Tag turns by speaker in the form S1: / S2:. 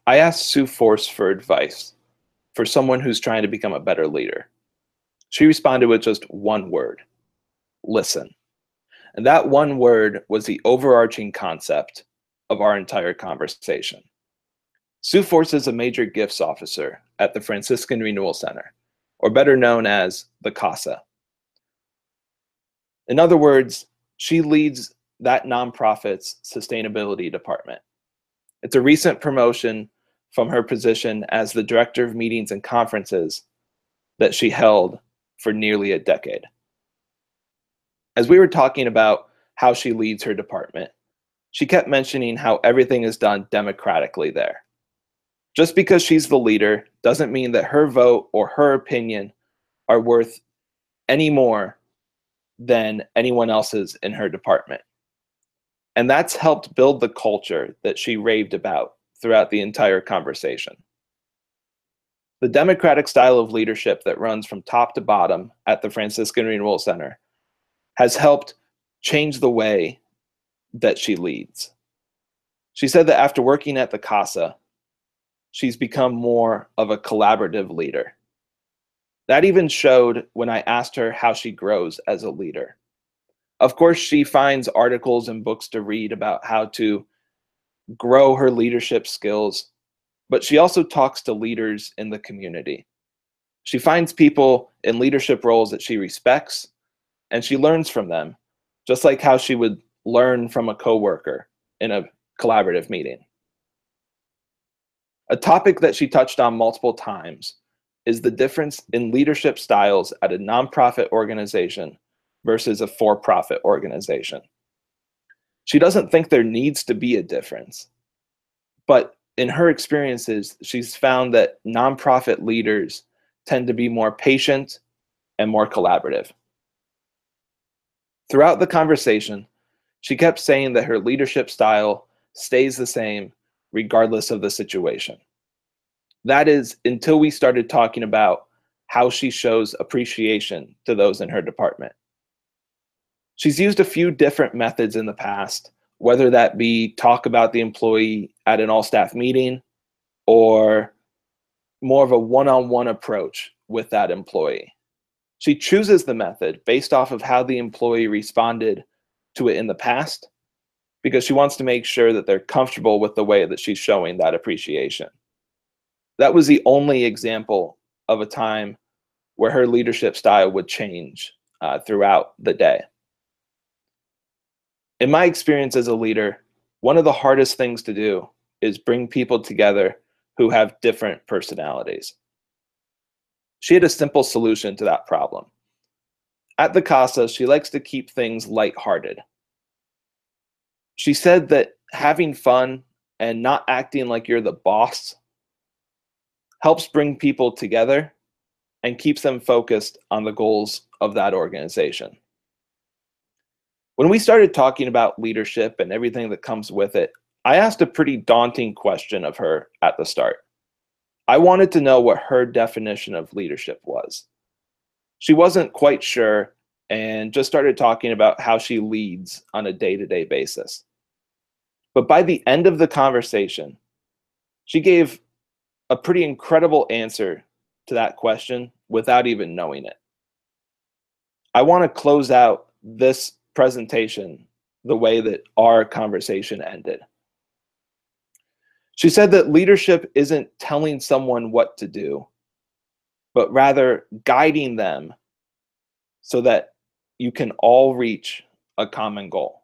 S1: I asked Sue Force for advice for someone who's trying to become a better leader. She responded with just one word: listen. And that one word was the overarching concept of our entire conversation. Sue Force is a major gifts officer at the Franciscan Renewal Center, or better known as the CASA. In other words, she leads that nonprofit's sustainability department. It's a recent promotion from her position as the director of meetings and conferences that she held for nearly a decade. As we were talking about how she leads her department, she kept mentioning how everything is done democratically there. Just because she's the leader doesn't mean that her vote or her opinion are worth any more than anyone else's in her department. And that's helped build the culture that she raved about throughout the entire conversation. The democratic style of leadership that runs from top to bottom at the Franciscan Renewal Center has helped change the way that she leads. She said that after working at the CASA, she's become more of a collaborative leader. That even showed when I asked her how she grows as a leader. Of course, she finds articles and books to read about how to grow her leadership skills, but she also talks to leaders in the community. She finds people in leadership roles that she respects, and she learns from them, just like how she would learn from a coworker in a collaborative meeting. A topic that she touched on multiple times is the difference in leadership styles at a nonprofit organization versus a for-profit organization. She doesn't think there needs to be a difference, but in her experiences, she's found that nonprofit leaders tend to be more patient and more collaborative. Throughout the conversation, she kept saying that her leadership style stays the same regardless of the situation. That is, until we started talking about how she shows appreciation to those in her department. She's used a few different methods in the past, whether that be talk about the employee at an all-staff meeting or more of a one-on-one approach with that employee. She chooses the method based off of how the employee responded to it in the past, because she wants to make sure that they're comfortable with the way that she's showing that appreciation. That was the only example of a time where her leadership style would change throughout the day. In my experience as a leader, one of the hardest things to do is bring people together who have different personalities. She had a simple solution to that problem. At the CASA, she likes to keep things lighthearted. She said that having fun and not acting like you're the boss helps bring people together and keeps them focused on the goals of that organization. When we started talking about leadership and everything that comes with it, I asked a pretty daunting question of her at the start. I wanted to know what her definition of leadership was. She wasn't quite sure and just started talking about how she leads on a day-to-day basis. But by the end of the conversation, she gave a pretty incredible answer to that question without even knowing it. I want to close out this presentation the way that our conversation ended. She said that leadership isn't telling someone what to do, but rather guiding them so that you can all reach a common goal.